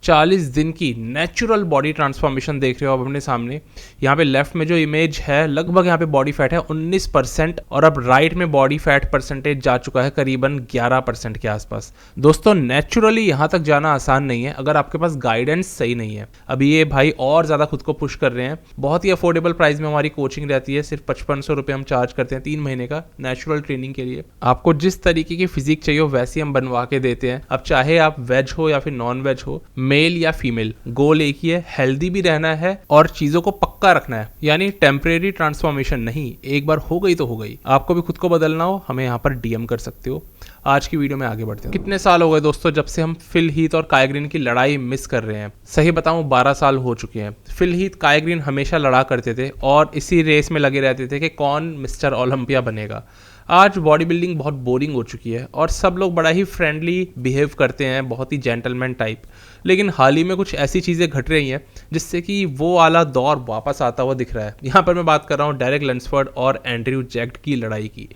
40 दिन की natural body transformation देख रहे हो आप अपने सामने। यहाँ पे लेफ्ट में जो इमेज है लगभग यहाँ पे बॉडी फैट है 19% और अब राइट में बॉडी फैट परसेंटेज जा चुका है करीबन 11% के आसपास। दोस्तों नेचुरली यहाँ तक जाना आसान नहीं है अगर आपके पास गाइडेंस सही नहीं है। अभी ये भाई और ज़्यादा खुद को पुश कर रहे हैं, बहुत ही अफोर्डेबल प्राइस में हमारी कोचिंग रहती है, सिर्फ 5500 रुपये हम चार्ज करते हैं 3 महीने का नेचुरल ट्रेनिंग के लिए। आपको जिस तरीके की फिजिक चाहिए वैसी हम बनवा के देते हैं। अब चाहे आप वेज हो या फिर नॉन वेज हो, मेल या फीमेल, गोल एक ही है, हेल्दी भी रहना है और चीजों को पक्का रखना है। यानी टेम्परेरी ट्रांसफॉर्मेशन नहीं, एक बार हो गई तो हो गई। आपको भी खुद को बदलना हो हमें यहाँ पर डीएम कर सकते हो। आज की वीडियो में आगे बढ़ते हैं। कितने साल हो गए दोस्तों जब से हम फिल हीथ और काई ग्रीन की लड़ाई मिस कर रहे हैं? सही बताऊं 12 साल हो चुके हैं। फिल हीथ काई ग्रीन हमेशा लड़ा करते थे और इसी रेस में लगे रहते थे कि कौन मिस्टर ओलंपिया बनेगा। आज बॉडी बिल्डिंग बहुत बोरिंग हो चुकी है और सब लोग बड़ा ही फ्रेंडली बिहेव करते हैं, बहुत ही जेंटलमैन टाइप। लेकिन हाल ही में कुछ ऐसी चीज़ें घट रही हैं जिससे कि वो वाला दौर वापस आता हुआ दिख रहा है। यहाँ पर मैं बात कर रहा हूँ डेरेक लंसफोर्ड और एंड्रयू जैक्ट की लड़ाई की।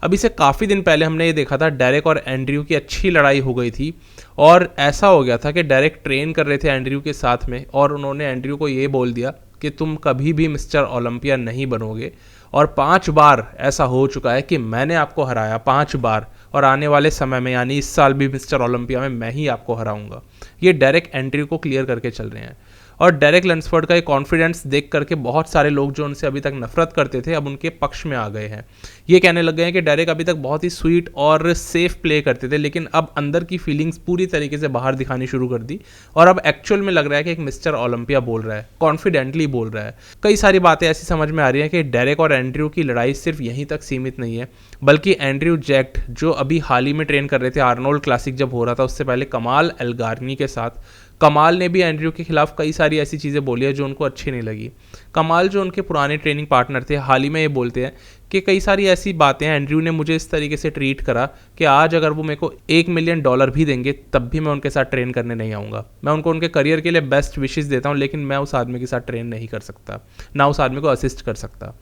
अभी से काफ़ी दिन पहले हमने ये देखा था डेरेक और एंड्रयू की अच्छी लड़ाई हो गई थी और ऐसा हो गया था कि डेरेक ट्रेन कर रहे थे एंड्रयू के साथ में और उन्होंने एंड्रयू को ये बोल दिया कि तुम कभी भी मिस्टर ओलंपिया नहीं बनोगे। और 5 बार ऐसा हो चुका है कि मैंने आपको हराया 5 बार और आने वाले समय में यानी इस साल भी मिस्टर ओलंपिया में मैं ही आपको हराऊंगा। ये डेरेक एंड्रयू को क्लियर करके चल रहे हैं और डेरेक लंसफोर्ड का ये कॉन्फिडेंस देख करके बहुत सारे लोग जो उनसे अभी तक नफरत करते थे अब उनके पक्ष में आ गए हैं। ये कहने लग गए हैं कि डेरेक अभी तक बहुत ही स्वीट और सेफ प्ले करते थे लेकिन अब अंदर की फीलिंग्स पूरी तरीके से बाहर दिखानी शुरू कर दी और अब एक्चुअल में लग रहा है कि एक मिस्टर ओलंपिया बोल रहा है, कॉन्फिडेंटली बोल रहा है। कई सारी बातें ऐसी समझ में आ रही हैं कि डेरेक और एंड्रयू की लड़ाई सिर्फ यहीं तक सीमित नहीं है बल्कि एंड्रयू जैक्ट जो अभी हाल ही में ट्रेन कर रहे थे आर्नोल्ड क्लासिक जब हो रहा था उससे पहले कमाल एल्गार्नी के साथ, कमाल ने भी एंड्रयू के खिलाफ कई सारी ऐसी चीज़ें बोली है जो उनको अच्छी नहीं लगी। कमाल जो उनके पुराने ट्रेनिंग पार्टनर थे हाल ही में ये बोलते हैं कि कई सारी ऐसी बातें एंड्रयू ने मुझे इस तरीके से ट्रीट करा कि आज अगर वो मेरे को $1 मिलियन भी देंगे तब भी मैं उनके साथ ट्रेन करने नहीं आऊँगा। मैं उनको उनके करियर के लिए बेस्ट विशेस देता हूँ लेकिन मैं उस आदमी के साथ ट्रेन नहीं कर सकता, ना उस आदमी को असिस्ट कर सकता।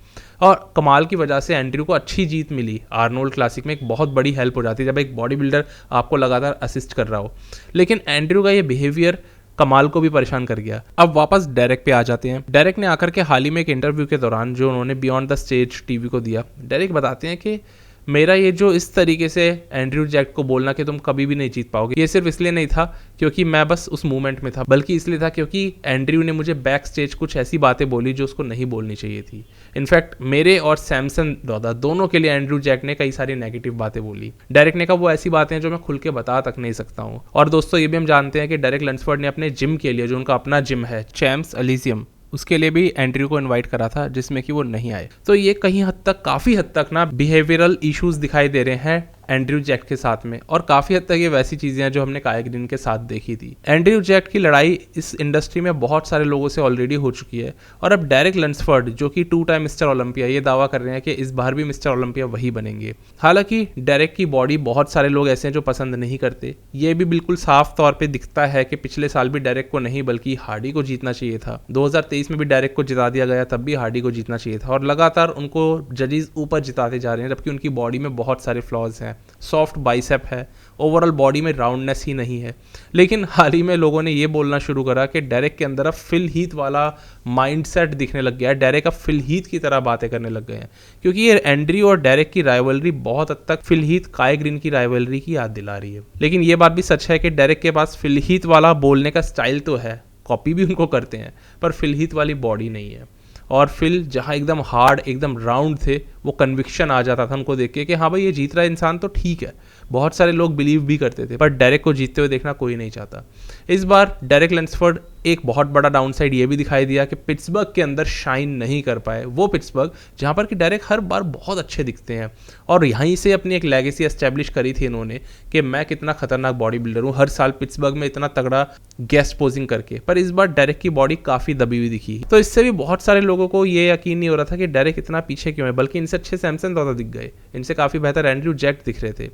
और कमाल की वजह से एंड्रयू को अच्छी जीत मिली आर्नोल्ड क्लासिक में, एक बहुत बड़ी हेल्प हो जाती है जब एक बॉडी बिल्डर आपको लगातार असिस्ट कर रहा हो। लेकिन एंड्रयू का ये बिहेवियर कमाल को भी परेशान कर गया। अब वापस डेरेक पे आ जाते हैं। डेरेक ने आकर के हाल ही में एक इंटरव्यू के दौरान जो उन्होंने बियॉन्ड द स्टेज टीवी को दिया, डेरेक बताते हैं कि मेरा ये जो इस तरीके से एंड्रयू जैक्ट को बोलना कि तुम कभी भी नहीं जीत पाओगे, ये सिर्फ इसलिए नहीं था क्योंकि मैं बस उस मूवमेंट में था बल्कि इसलिए था क्योंकि एंड्रयू ने मुझे बैक स्टेज कुछ ऐसी बातें बोली जो उसको नहीं बोलनी चाहिए थी। इनफैक्ट मेरे और सैमसन दादा दोनों के लिए एंड्रयू जैक्ट ने कई सारी नेगेटिव बातें बोली। डेरेक ने कहा वो ऐसी बातें हैं जो मैं खुल के बता तक नहीं सकता हूँ। और दोस्तों ये भी हम जानते हैं कि डेरेक लंसफोर्ड ने अपने जिम के लिए, जो उनका अपना जिम है चैम्प्स एलिजियम, उसके लिए भी एंड्रयू को इनवाइट करा था जिसमें कि वो नहीं आए। तो ये कहीं हद तक, काफ़ी हद तक ना बिहेवियरल इश्यूज दिखाई दे रहे हैं एंड्रयू जैक्ट के साथ में और काफ़ी हद तक ये वैसी चीज़ें हैं जो हमने काई ग्रीन के साथ देखी थी। एंड्रयू जैक्ट की लड़ाई इस इंडस्ट्री में बहुत सारे लोगों से ऑलरेडी हो चुकी है और अब डेरेक लंसफोर्ड जो कि 2 टाइम मिस्टर ओलंपिया, ये दावा कर रहे हैं कि इस बार भी मिस्टर ओलंपिया वही बनेंगे। हालांकि डेरेक की बॉडी बहुत सारे लोग ऐसे हैं जो पसंद नहीं करते। ये भी बिल्कुल साफ तौर पर दिखता है कि पिछले साल भी डेरेक को नहीं बल्कि हार्डी को जीतना चाहिए था। 2023 में भी डेरेक को जिता दिया गया, तब भी हार्डी को जीतना चाहिए था और लगातार उनको जजेस ऊपर जिताते जा रहे हैं जबकि उनकी बॉडी में बहुत सारे फ्लॉज हैं। सॉफ्ट बाइसेप है, ओवरऑल बॉडी में राउंडनेस ही नहीं है। लेकिन हाल ही में लोगों ने ये बोलना शुरू करा कि डेरेक के अंदर अब फिल हीथ वाला माइंडसेट दिखने लग गया है। डेरेक अब फिल हीथ की तरह बातें करने लग गए हैं क्योंकि ये एंड्रयू और डेरेक की राइवलरी बहुत हद तक फिल हीथ काई ग्रीन की राइवलरी की याद दिला रही है। लेकिन ये बात भी सच है कि डेरेक के पास फिल हीथ वाला बोलने का स्टाइल तो है, कॉपी भी उनको करते हैं, पर फिल हीथ वाली बॉडी नहीं है। और फिल जहाँ एकदम हार्ड, एकदम राउंड थे, वो कन्विक्शन आ जाता था उनको देख के कि हाँ भाई ये जीत रहा इंसान तो ठीक है। बहुत सारे लोग बिलीव भी करते थे पर डेरेक को जीतते हुए देखना कोई नहीं चाहता। इस बार डेरेक लंसफोर्ड एक बहुत बड़ा डाउनसाइड ये भी दिखाई दिया कि पिट्सबर्ग के अंदर शाइन नहीं कर पाए। वो पिट्सबर्ग जहाँ पर कि डेरेक हर बार बहुत अच्छे दिखते हैं और यहीं से अपनी एक लेगेसी एस्टेब्लिश करी थी इन्होंने कि मैं कितना खतरनाक बॉडी बिल्डर हूँ, हर साल पिट्सबर्ग में इतना तगड़ा गेस्ट पोजिंग करके। पर इस बार डेरेक की बॉडी काफ़ी दबी हुई दिखी, तो इससे भी बहुत सारे लोगों को ये यकीन नहीं हो रहा था कि डेरेक इतना पीछे क्यों है, बल्कि इनसे अच्छे सैमसन दादा दिख गए, इनसे काफ़ी बेहतर एंड्रयू जैक्ट दिख रहे थे।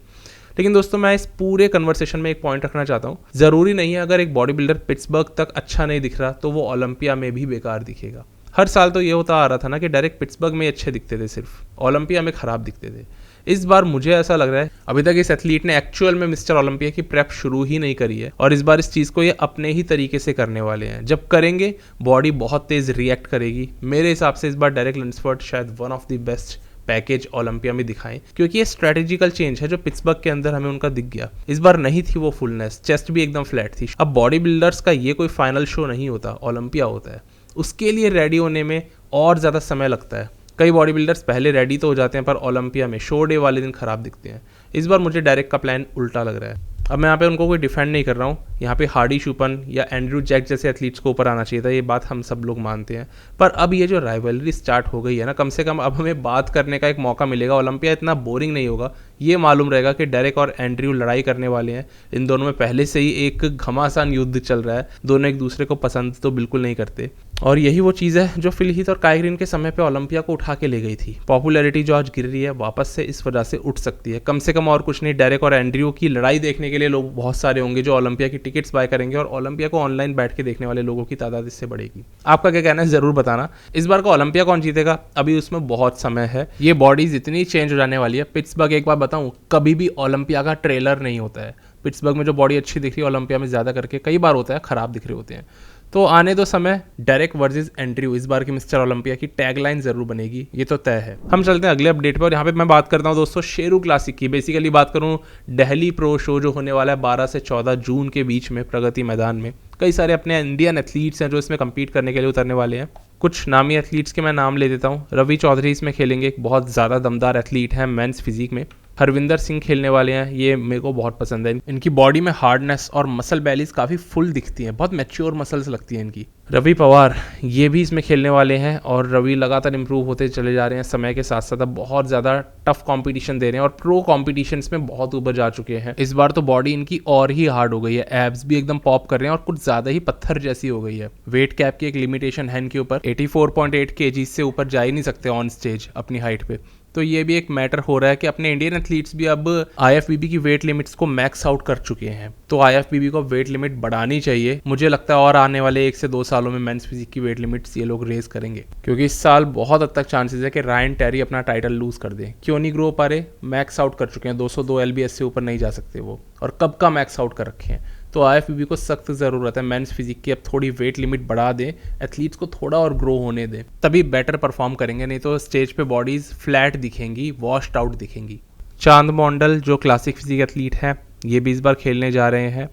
लेकिन दोस्तों मैं इस पूरे कन्वर्सेशन में एक पॉइंट रखना चाहता हूँ, ज़रूरी नहीं है अगर एक बॉडी बिल्डर पिट्सबर्ग तक अच्छा नहीं दिख रहा तो वो ओलंपिया में भी बेकार दिखेगा। हर साल तो ये होता आ रहा था ना कि डेरेक पिट्सबर्ग में अच्छे दिखते थे, सिर्फ ओलंपिया में ख़राब दिखते थे। इस बार मुझे ऐसा लग रहा है अभी तक इस एथलीट ने एक्चुअल में मिस्टर ओलंपिया की प्रेप शुरू ही नहीं करी है, और इस बार इस चीज़ को ये अपने ही तरीके से करने वाले हैं। जब करेंगे बॉडी बहुत तेज़ रिएक्ट करेगी। मेरे हिसाब से इस बार डेरेक लंसफोर्ड शायद one of the best package Olympia में दिखाएं, क्योंकि ये स्ट्रेटेजिकल चेंज है जो पिट्सबर्ग के अंदर हमें उनका दिख गया। इस बार नहीं थी वो फुलनेस, चेस्ट भी एकदम फ्लैट थी। अब बॉडी बिल्डर्स का ये कोई फाइनल शो नहीं होता, ओलंपिया होता है, उसके लिए रेडी होने में और ज़्यादा समय लगता है। कई बॉडी बिल्डर्स पहले रेडी तो हो जाते हैं, पर ओलंपिया में शो डे वाले दिन खराब दिखते हैं। इस बार मुझे डायरेक्ट का प्लान उल्टा लग रहा है। अब मैं यहाँ पे उनको कोई डिफेंड नहीं कर रहा हूँ, यहाँ पे हार्डी शूपन या एंड्रू जैक जैसे एथलीट्स को ऊपर आना चाहिए था, ये बात हम सब लोग मानते हैं। पर अब ये जो राइवलरी स्टार्ट हो गई है ना, कम से कम अब हमें बात करने का एक मौका मिलेगा। ओलंपिया इतना बोरिंग नहीं होगा, ये मालूम रहेगा कि डेरेक और एंड्रयू लड़ाई करने वाले हैं। इन दोनों में पहले से ही एक घमासान युद्ध चल रहा है, दोनों एक दूसरे को पसंद तो बिल्कुल नहीं करते, और यही वो चीज़ है जो फिल हीथ और काई ग्रीन के समय पे ओलंपिया को उठा के ले गई थी। पॉपुलैरिटी जो आज गिर रही है वापस से इस वजह से उठ सकती है। कम से कम और कुछ नहीं, डेरेक और एंड्रयू की लड़ाई देखने के लिए लोग बहुत सारे होंगे जो ओलंपिया की टिकट्स बाय करेंगे, और ओलंपिया को ऑनलाइन बैठ के देखने वाले लोगों की तादाद इससे बढ़ेगी। आपका क्या कहना है ज़रूर बताना। इस बार का ओलंपिया कौन जीतेगा अभी उसमें बहुत समय है, ये बॉडीज इतनी चेंज हो जाने वाली है। पिट्सबर्ग, एक बार बताऊं, कभी भी ओलंपिया का ट्रेलर नहीं होता है। पिट्सबर्ग में जो बॉडी अच्छी दिख रही है ओलंपिया में ज़्यादा करके कई बार होता है खराब दिख रहे होते हैं। तो आने दो समय, डेरेक वर्सेस एंड्रयू इस बार की मिस्टर ओलंपिया की टैगलाइन जरूर बनेगी, ये तो तय है। हम चलते हैं अगले अपडेट पर, और यहाँ पे मैं बात करता हूँ दोस्तों शेरू क्लासिक की। बेसिकली बात करूँ दिल्ली प्रो शो जो होने वाला है 12 से 14 जून के बीच में प्रगति मैदान में। कई सारे अपने इंडियन एथलीट्स हैं जो इसमें कम्पीट करने के लिए उतरने वाले हैं। कुछ नामी एथलीट्स के मैं नाम ले देता हूँ। रवि चौधरी इसमें खेलेंगे, एक बहुत ज़्यादा दमदार एथलीट है मेंस फिजिक में। हरविंदर सिंह खेलने वाले हैं, ये मेरे को बहुत पसंद है। इनकी बॉडी में हार्डनेस और मसल बैलीज काफ़ी फुल दिखती हैं, बहुत मैच्योर मसल्स लगती हैं इनकी। रवि पवार ये भी इसमें खेलने वाले हैं, और रवि लगातार इंप्रूव होते चले जा रहे हैं समय के साथ साथ। अब बहुत ज़्यादा टफ कंपटीशन दे रहे हैं और प्रो कॉम्पिटिशन्स में बहुत ऊपर जा चुके हैं। इस बार तो बॉडी इनकी और ही हार्ड हो गई है, एब्स भी एकदम पॉप कर रहे हैं और कुछ ज़्यादा ही पत्थर जैसी हो गई है। वेट कैप की एक लिमिटेशन है इनके ऊपर, 84.8 kg से ऊपर जा ही नहीं सकते ऑन स्टेज अपनी हाइट पे। तो ये भी एक मैटर हो रहा है कि अपने इंडियन एथलीट्स भी अब IFBB की वेट लिमिट्स को मैक्स आउट कर चुके हैं, तो IFBB को वेट लिमिट बढ़ानी चाहिए। मुझे लगता है और आने वाले 1 से 2 सालों में मेंस फिजिक की वेट लिमिट्स ये लोग रेज करेंगे, क्योंकि इस साल बहुत हद तक चांसेस है कि रायन टेरी अपना टाइटल लूज कर दे। क्यों नहीं ग्रो पा रहे, मैक्स आउट कर चुके हैं, 202 LBS से ऊपर नहीं जा सकते वो, और कब का मैक्स आउट कर रखे हैं। तो IFBB को सख्त ज़रूरत है मेंस फिजिक की, अब थोड़ी वेट लिमिट बढ़ा दें, एथलीट्स को थोड़ा और ग्रो होने दें, तभी बेटर परफॉर्म करेंगे। नहीं तो स्टेज पे बॉडीज़ फ्लैट दिखेंगी, वॉश्ड आउट दिखेंगी। चांद मोंडल जो क्लासिक फिजिक एथलीट हैं, ये भी इस बार खेलने जा रहे हैं।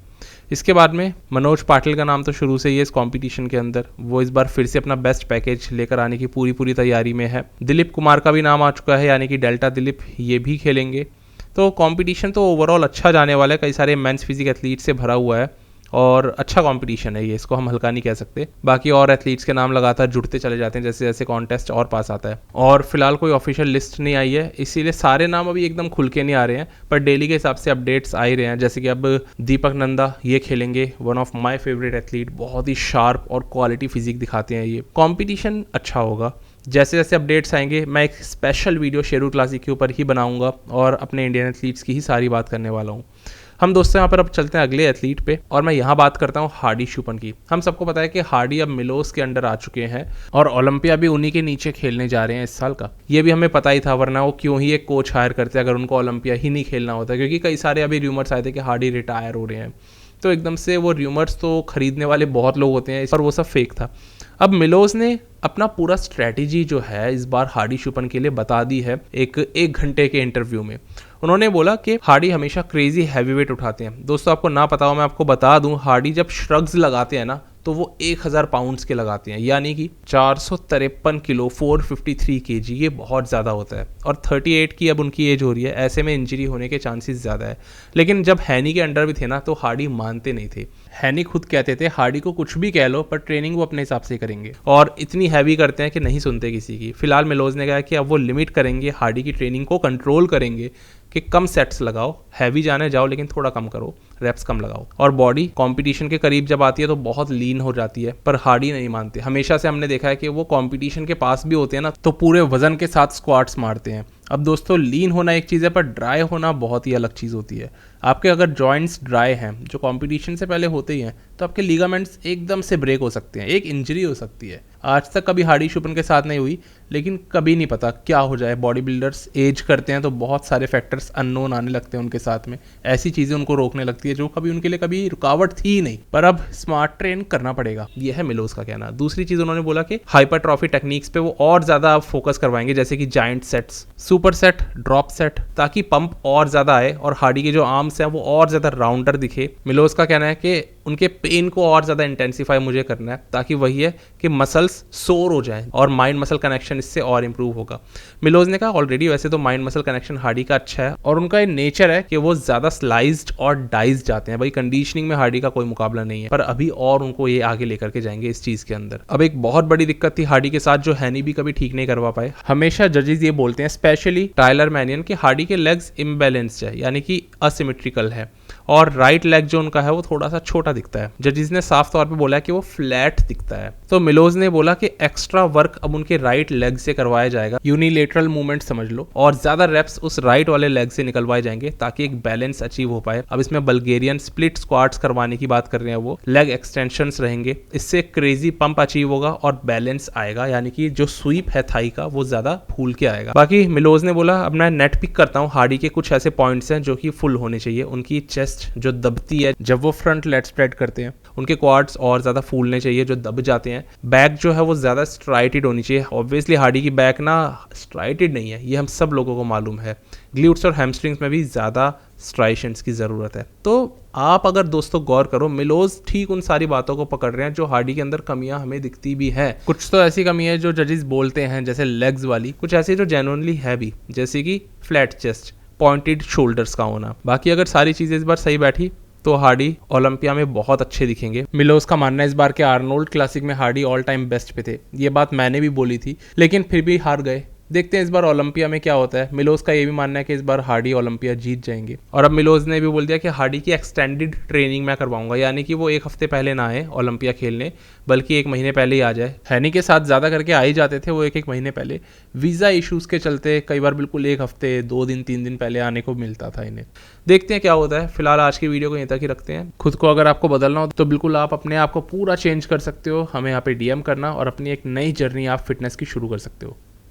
इसके बाद में मनोज पाटिल का नाम तो शुरू से ही है इस कंपटीशन के अंदर, वो इस बार फिर से अपना बेस्ट पैकेज लेकर आने की पूरी तैयारी में है। दिलीप कुमार का भी नाम आ चुका है, यानी कि डेल्टा दिलीप, ये भी खेलेंगे। तो कंपटीशन तो ओवरऑल अच्छा जाने वाला है, कई सारे मेंस फिजिक एथलीट से भरा हुआ है और अच्छा कंपटीशन है ये, इसको हम हल्का नहीं कह सकते। बाकी और एथलीट्स के नाम लगातार जुड़ते चले जाते हैं जैसे जैसे कॉन्टेस्ट और पास आता है, और फिलहाल कोई ऑफिशियल लिस्ट नहीं आई है, इसीलिए सारे नाम अभी एकदम खुल के नहीं आ रहे हैं, पर डेली के हिसाब से अपडेट्स आ ही रहे हैं। जैसे कि अब दीपक नंदा ये खेलेंगे, one of my favourite athlete, बहुत ही शार्प और क्वालिटी फिजिक दिखाते हैं ये। कॉम्पिटिशन अच्छा होगा, जैसे जैसे अपडेट्स आएंगे मैं एक स्पेशल वीडियो शेरू क्लासिक के ऊपर ही बनाऊंगा और अपने इंडियन एथलीट्स की ही सारी बात करने वाला हूँ। हम दोस्तों यहाँ पर अब चलते हैं अगले एथलीट पे, और मैं यहाँ बात करता हूँ हार्डी शूपन की। हम सबको पता है कि हार्डी अब मिलोस के अंडर आ चुके हैं और ओलंपिया भी उन्हीं के नीचे खेलने जा रहे हैं इस साल का। ये भी हमें पता ही था, वरना वो क्यों ही एक कोच हायर करते अगर उनको ओलंपिया ही नहीं खेलना होता, क्योंकि कई सारे अभी र्यूमर्स आए थे कि हार्डी रिटायर हो रहे हैं। तो एकदम से वो र्यूमर्स तो खरीदने वाले बहुत लोग होते हैं, और वो सब फेक था। अब मिलोस ने अपना पूरा स्ट्रैटेजी जो है इस बार हार्डी शूपन के लिए बता दी है एक घंटे के इंटरव्यू में। उन्होंने बोला कि हार्डी हमेशा क्रेजी हैवीवेट उठाते हैं। दोस्तों आपको ना पता हो, मैं आपको बता दूं, हार्डी जब श्रग्स लगाते हैं ना तो वो 1000 पाउंड्स के लगाते हैं, यानी कि 453 किलो, 453 kg, ये बहुत ज़्यादा होता है। और 38 की अब उनकी एज हो रही है, ऐसे में इंजरी होने के चांसेस ज़्यादा है। लेकिन जब हैनी के अंडर भी थे ना तो हार्डी मानते नहीं थे। हैनी खुद कहते थे हार्डी को कुछ भी कह लो, पर ट्रेनिंग वो अपने हिसाब से करेंगे, और इतनी हैवी करते हैं कि नहीं सुनते किसी की। फिलहाल मिलोज ने कहा कि अब वो लिमिट करेंगे, हार्डी की ट्रेनिंग को कंट्रोल करेंगे कि कम सेट्स लगाओ, हैवी जाने जाओ लेकिन थोड़ा कम करो। रेप्स कम लगाओ। और बॉडी कंपटीशन के करीब जब आती है तो बहुत लीन हो जाती है, पर हार्डी नहीं मानते। हमेशा से हमने देखा है कि वो कंपटीशन के पास भी होते हैं ना तो पूरे वजन के साथ स्क्वाट्स मारते हैं। अब दोस्तों लीन होना एक चीज़ है, पर ड्राई होना बहुत ही अलग चीज़ होती है। आपके अगर जॉइंट्स ड्राई हैं जो कंपटीशन से पहले होते ही हैं तो आपके लिगामेंट्स एकदम से ब्रेक हो सकते हैं, एक इंजरी हो सकती है। आज तक कभी हार्डी शुपन के साथ नहीं हुई, लेकिन कभी नहीं पता क्या हो जाए। बॉडी बिल्डर्स एज करते हैं तो बहुत सारे फैक्टर्स अननोन आने लगते हैं उनके साथ में, ऐसी चीज़ें उनको रोकने लगती है जो कभी उनके लिए कभी रुकावट थी ही नहीं। पर अब स्मार्ट ट्रेन करना पड़ेगा, यह है मिलोज का कहना। दूसरी चीज़ उन्होंने बोला कि हाइपरट्रॉफी टेक्निक्स पे वो और ज़्यादा फोकस करवाएंगे, जैसे कि giant sets, super set, drop set, ताकि पंप और ज़्यादा आए और हार्डी के जो आर्म्स हैं वो और ज़्यादा राउंडर दिखे। मिलोज का कहना है कि उनके पेन को और ज़्यादा इंटेंसिफाई मुझे करना है, ताकि वही है कि मसल्स सोर हो जाएं और माइंड मसल कनेक्शन इससे और इंप्रूव होगा। मिलोज ने कहा ऑलरेडी वैसे तो माइंड मसल कनेक्शन हार्डी का अच्छा है और उनका ये नेचर है कि वो ज़्यादा स्लाइज्ड और डाइज जाते हैं। भाई कंडीशनिंग में हार्डी का कोई मुकाबला नहीं है, पर अभी और उनको ये आगे लेकर के जाएंगे इस चीज़ के अंदर। अब एक बहुत बड़ी दिक्कत थी हार्डी के साथ जो हैनी भी कभी ठीक नहीं करवा पाए। हमेशा जजेस ये बोलते हैं, स्पेशली टायलर मैनियन, कि हार्डी के लेग्स इम्बैलेंस्ड है, यानी कि असिमेट्रिकल है और राइट लेग जो उनका है वो थोड़ा सा छोटा दिखता है। जजेस ने साफ तौर पे बोला है कि वो फ्लैट दिखता है। तो मिलोज ने बोला कि एक्स्ट्रा वर्क अब उनके राइट लेग से करवाया जाएगा, यूनिलेटरल मूवमेंट समझ लो, और ज्यादा रेप्स उस राइट वाले लेग से निकलवाए जाएंगे ताकि एक बैलेंस अचीव हो पाए। अब इसमें बल्गेरियन स्प्लिट स्क्वाट्स करवाने की बात कर रहे हैं, वो लेग एक्सटेंशंस रहेंगे, इससे क्रेजी पंप अचीव होगा और बैलेंस आएगा, यानी कि जो स्वीप है थाई का वो ज्यादा फूल के आएगा। बाकी मिलोज ने बोला अब मैं नेट पिक करता हूँ, हार्डी के कुछ ऐसे पॉइंट्स हैं जो कि फुल होने चाहिए। उनकी चेस्ट जो दबती है जब वो फ्रंट लेट स्प्रेड करते हैं, उनके क्वाड्स और ज्यादा फूलने चाहिए जो दब जाते हैं। बैक जो है वो ज्यादा स्ट्राइटेड होनी चाहिए। ऑब्वियसली हार्डी की बैक ना स्ट्राइटेड नहीं है, ये हम सब लोगों को मालूम है। ग्लूट्स और हैमस्ट्रिंग्स में भी ज्यादा स्ट्राइशंस की जरूरत है। तो आप अगर दोस्तों गौर करो, मिलोज ठीक उन सारी बातों को पकड़ रहे हैं जो हार्डी के अंदर कमियां हमें दिखती भी हैं। कुछ तो ऐसी कमी है जो जजेस बोलते हैं जैसे लेग्स वाली, कुछ ऐसी जो जेन्युइनली है भी, जैसे कि फ्लैट चेस्ट, पॉइंटेड शोल्डर्स का होना। बाकी अगर सारी चीजें इस बार सही बैठी तो हार्डी ओलंपिया में बहुत अच्छे दिखेंगे। मिलोज का मानना है इस बार के आर्नोल्ड क्लासिक में हार्डी ऑल टाइम बेस्ट पे थे। ये बात मैंने भी बोली थी, लेकिन फिर भी हार गए। देखते हैं इस बार ओलंपिया में क्या होता है। मिलोज का ये भी मानना है कि इस बार हार्डी ओलंपिया जीत जाएंगे। और अब मिलोज ने भी बोल दिया कि हार्डी की एक्सटेंडेड ट्रेनिंग मैं करवाऊंगा, यानी कि वो एक हफ्ते पहले ना आए ओलंपिया खेलने, बल्कि एक महीने पहले ही आ जाए। हैनी के साथ ज़्यादा करके आ ही जाते थे वो एक महीने पहले, वीज़ा इशूज़ के चलते कई बार बिल्कुल एक हफ्ते, 2 दिन 3 दिन पहले आने को मिलता था इन्हें। देखते हैं क्या होता है। फिलहाल आज की वीडियो को यहीं तक ही रखते हैं। खुद को अगर आपको बदलना हो तो बिल्कुल आप अपने आप को पूरा चेंज कर सकते हो। हमें यहाँ पे DM करना और अपनी एक नई जर्नी आप फिटनेस की शुरू कर सकते हो।